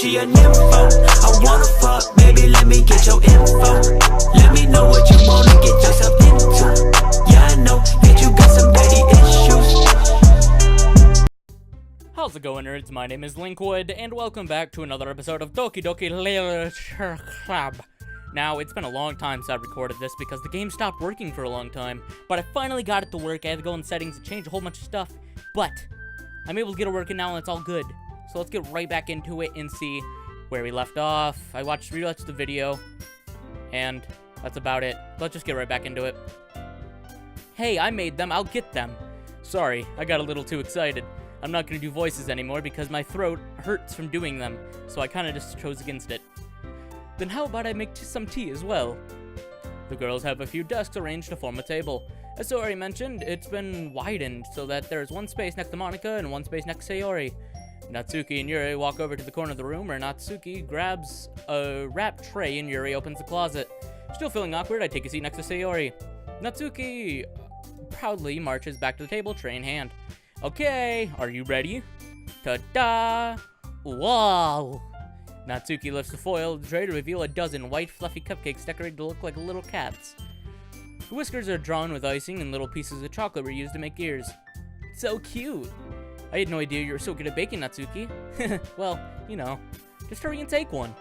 she a nympho. I wanna fuck, baby, let me get your info. Let me know what you wanna get yourself into. Yeah, I know that you got some daddy issues. How's it going, nerds? My name is Linkwood, and welcome back to another episode of Doki Doki Literature Club. Now, it's been a long time since I recorded this because the game stopped working for a long time, but I finally got it to work. I had to go in settings and change a whole bunch of stuff, but I'm able to get it working now and it's all good. So let's get right back into it and see where we left off. I rewatched the video, and that's about it. Let's just get right back into it. Hey, I made them, I'll get them. Sorry, I got a little too excited. I'm not going to do voices anymore because my throat hurts from doing them, so I kind of just chose against it. Then how about I make some tea as well? The girls have a few desks arranged to form a table. As Sayori mentioned, it's been widened so that there's one space next to Monika and one space next to Sayori. Natsuki and Yuri walk over to the corner of the room where Natsuki grabs a wrapped tray and Yuri opens the closet. Still feeling awkward, I take a seat next to Sayori. Natsuki proudly marches back to the table, tray in hand. Okay, are you ready? Ta-da! Wow! Natsuki lifts the foil of the tray to reveal a dozen white, fluffy cupcakes decorated to look like little cats. The whiskers are drawn with icing and little pieces of chocolate were used to make ears. So cute! I had no idea you were so good at baking, Natsuki. Well, you know, just hurry and take one.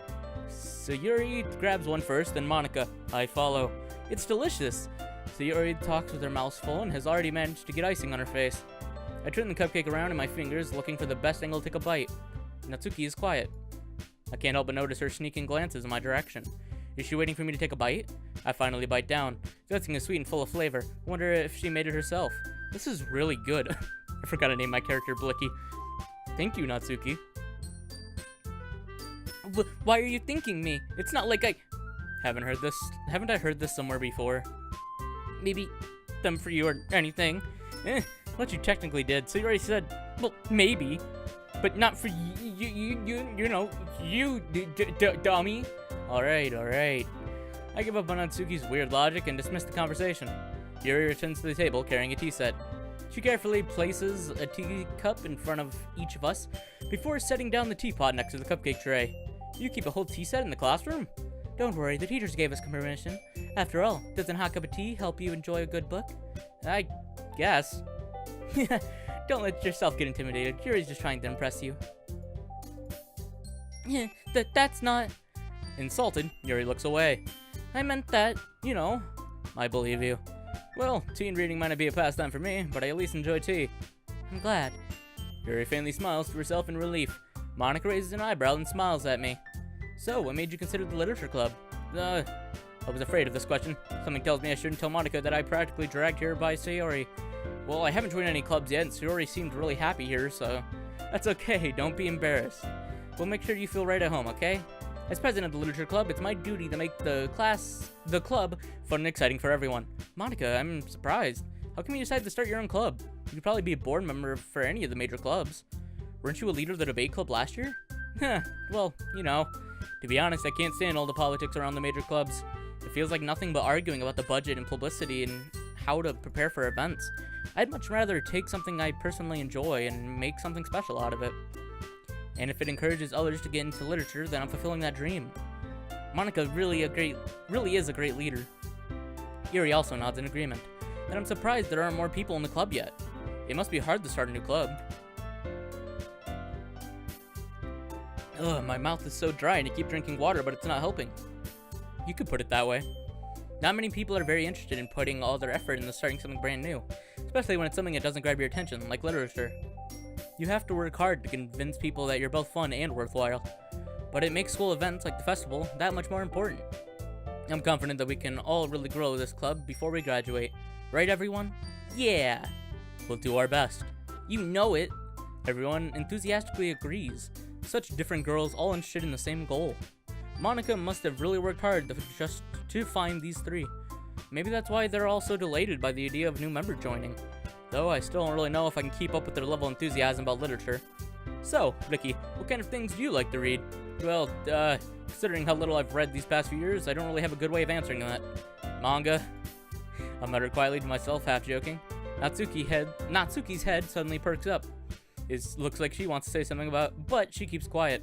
Sayori grabs one first, then Monika. I follow. It's delicious! Sayori talks with her mouth full and has already managed to get icing on her face. I turn the cupcake around in my fingers, looking for the best angle to take a bite. Natsuki is quiet. I can't help but notice her sneaking glances in my direction. Is she waiting for me to take a bite? I finally bite down. The icing is sweet and full of flavor. I wonder if she made it herself. This is really good. I forgot to name my character Blicky. Thank you, Natsuki. Why are you thanking me? It's not like I... Haven't I heard this somewhere before? Maybe them for you or anything. What you technically did. So you already said, well, maybe. But not for you dummy. Alright. I give up on Natsuki's weird logic and dismiss the conversation. Yuri returns to the table carrying a tea set. She carefully places a teacup in front of each of us before setting down the teapot next to the cupcake tray. You keep a whole tea set in the classroom? Don't worry, the teachers gave us permission. After all, doesn't a hot cup of tea help you enjoy a good book? I guess. Don't let yourself get intimidated. Yuri's just trying to impress you. That's not... Insulted, Yuri looks away. I meant that, you know. I believe you. Well, tea and reading might not be a pastime for me, but I at least enjoy tea. I'm glad. Yuri faintly smiles to herself in relief. Monika raises an eyebrow and smiles at me. So, what made you consider the literature club? I was afraid of this question. Something tells me I shouldn't tell Monika that I practically dragged here by Sayori. Well, I haven't joined any clubs yet, and Sayori seemed really happy here, so... That's okay, don't be embarrassed. We'll make sure you feel right at home, okay? As president of the literature club, it's my duty to make the club, fun and exciting for everyone. Monika, I'm surprised. How come you decided to start your own club? You could probably be a board member for any of the major clubs. Weren't you a leader of the debate club last year? Well, you know. To be honest, I can't stand all the politics around the major clubs. It feels like nothing but arguing about the budget and publicity and how to prepare for events. I'd much rather take something I personally enjoy and make something special out of it. And if it encourages others to get into literature, then I'm fulfilling that dream. Monika really is a great leader. Yuri also nods in agreement. And I'm surprised there aren't more people in the club yet. It must be hard to start a new club. Ugh, my mouth is so dry and I keep drinking water, but it's not helping. You could put it that way. Not many people are very interested in putting all their effort into starting something brand new, especially when it's something that doesn't grab your attention, like literature. You have to work hard to convince people that you're both fun and worthwhile, but it makes school events like the festival that much more important. I'm confident that we can all really grow this club before we graduate. Right, everyone? Yeah! We'll do our best. You know it! Everyone enthusiastically agrees. Such different girls all interested in the same goal. Monika must have really worked hard just to find these three. Maybe that's why they're all so delighted by the idea of a new member joining. Though I still don't really know if I can keep up with their level of enthusiasm about literature. So, Ricky, what kind of things do you like to read? Well, considering how little I've read these past few years, I don't really have a good way of answering that. Manga? I muttered quietly to myself, half joking. Natsuki's head suddenly perks up. It looks like she wants to say something about, but she keeps quiet.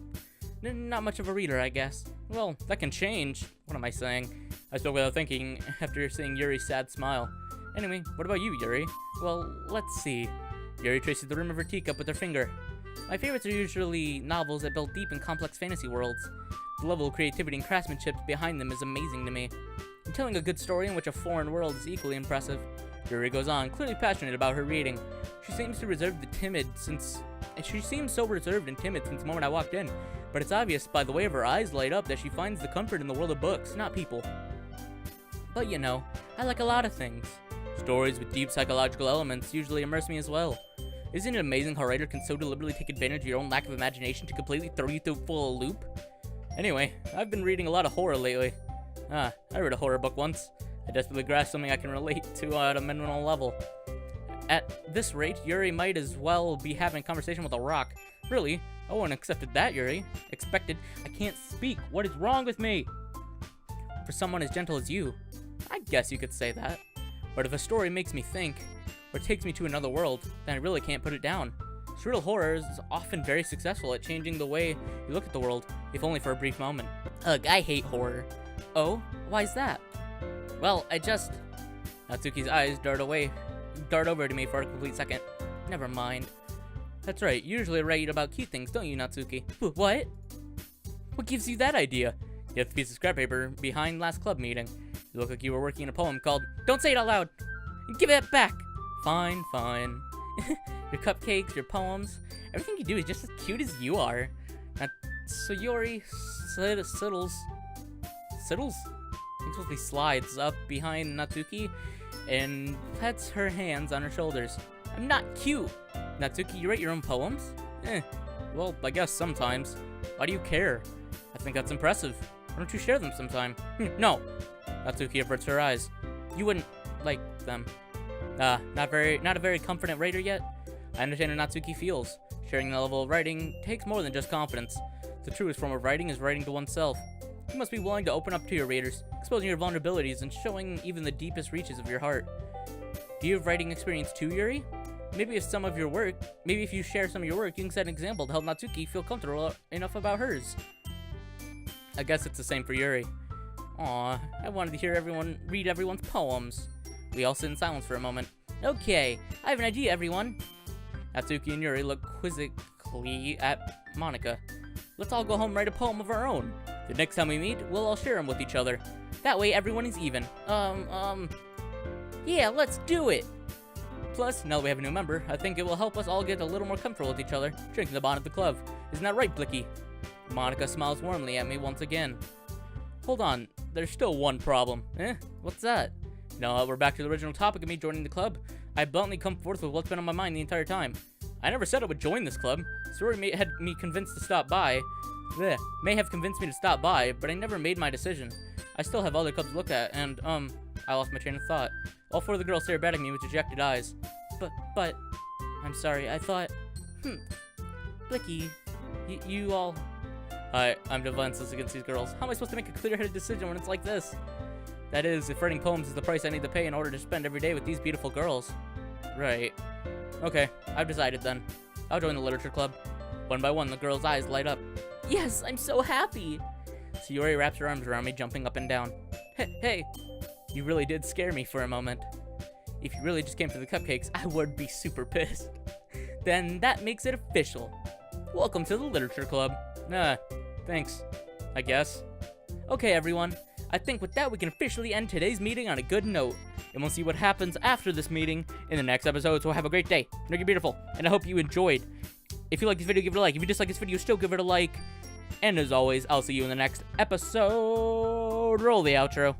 Not much of a reader, I guess. Well, that can change. What am I saying? I spoke without thinking after seeing Yuri's sad smile. Anyway, what about you, Yuri? Well, let's see. Yuri traces the rim of her teacup with her finger. My favorites are usually novels that build deep and complex fantasy worlds. The level of creativity and craftsmanship behind them is amazing to me. And telling a good story in which a foreign world is equally impressive. Yuri goes on, clearly passionate about her reading. She seems so reserved and timid since the moment I walked in, but it's obvious by the way of her eyes light up that she finds the comfort in the world of books, not people. But you know, I like a lot of things. Stories with deep psychological elements usually immerse me as well. Isn't it amazing how a writer can so deliberately take advantage of your own lack of imagination to completely throw you through full loop? Anyway, I've been reading a lot of horror lately. I read a horror book once. I desperately grasped something I can relate to at a minimal level. At this rate, Yuri might as well be having a conversation with a rock. Really? I wouldn't have accepted that, Yuri. Expected? I can't speak. What is wrong with me? For someone as gentle as you, I guess you could say that. But if a story makes me think, or takes me to another world, then I really can't put it down. Surreal horror is often very successful at changing the way you look at the world, if only for a brief moment. Ugh, I hate horror. Oh? Why's that? Well, Natsuki's eyes dart over to me for a complete second. Never mind. That's right, you usually write about cute things, don't you, Natsuki? What? What gives you that idea? You have the piece of scrap paper behind last club meeting. You look like you were working on a poem called Don't Say It Out Loud! Give it back! Fine. Your cupcakes, your poems, everything you do is just as cute as you are. Yuri Siddles? I think it's supposed to be slides up behind Natsuki and pets her hands on her shoulders. I'm not cute! Natsuki, you write your own poems? Well, I guess sometimes. Why do you care? I think that's impressive. Why don't you share them sometime? No! Natsuki averts her eyes. You wouldn't like them. Not a very confident writer yet? I understand how Natsuki feels. Sharing the level of writing takes more than just confidence. The truest form of writing is writing to oneself. You must be willing to open up to your readers, exposing your vulnerabilities and showing even the deepest reaches of your heart. Do you have writing experience too, Yuri? Maybe if you share some of your work, you can set an example to help Natsuki feel comfortable enough about hers. I guess it's the same for Yuri. Aw, I wanted to hear everyone read everyone's poems. We all sit in silence for a moment. Okay, I have an idea, everyone. Natsuki and Yuri look quizzically at Monica. Let's all go home and write a poem of our own. The next time we meet, we'll all share them with each other. That way everyone is even. Yeah, let's do it! Plus, now that we have a new member, I think it will help us all get a little more comfortable with each other, strengthen the bond of the club. Isn't that right, Blicky? Monica smiles warmly at me once again. Hold on, there's still one problem. What's that? No, we're back to the original topic of me joining the club. I bluntly come forth with what's been on my mind the entire time. I never said I would join this club. Story may have convinced me to stop by, but I never made my decision. I still have other clubs to look at, and, I lost my train of thought. All four of the girls stared back at me with dejected eyes. But, I'm sorry, I thought, Blicky, you all... I'm defenseless against these girls. How am I supposed to make a clear-headed decision when it's like this? That is, if writing poems is the price I need to pay in order to spend every day with these beautiful girls. Right. Okay, I've decided then. I'll join the literature club. One by one, the girls' eyes light up. Yes, I'm so happy! Sayori wraps her arms around me, jumping up and down. Hey, you really did scare me for a moment. If you really just came for the cupcakes, I would be super pissed. Then that makes it official. Welcome to the literature club. Thanks, I guess. Okay, everyone. I think with that, we can officially end today's meeting on a good note. And we'll see what happens after this meeting in the next episode. So have a great day. Make it beautiful. And I hope you enjoyed. If you like this video, give it a like. If you dislike this video, still give it a like. And as always, I'll see you in the next episode. Roll the outro.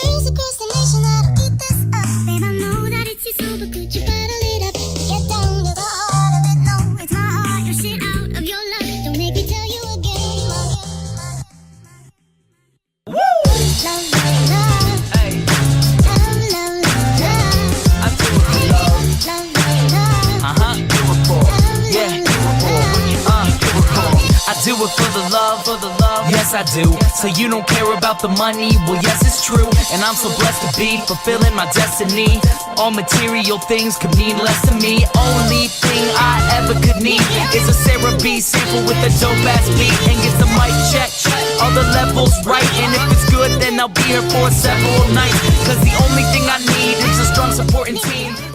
Girls across the nation that'll eat this up. Babe, I know that it's your soul, but could you bottle it up? Get down to the heart of it. No, it's my heart. Your shit out of your luck. Don't make me tell you again. Woo! Love, love, love. Hey. Love, love, love, love. I do it for love. Love, love, love. Do it for. Yeah, do it for. Do it for. I do it for the love. love, yes I do. So you don't care about the money, well yes it's true. And I'm so blessed to be fulfilling my destiny. All material things could mean less to me. Only thing I ever could need is a Sarah B sample with a dope ass beat. And get the mic check, all the levels right. And if it's good then I'll be here for several nights. Cause the only thing I need is a strong supporting team.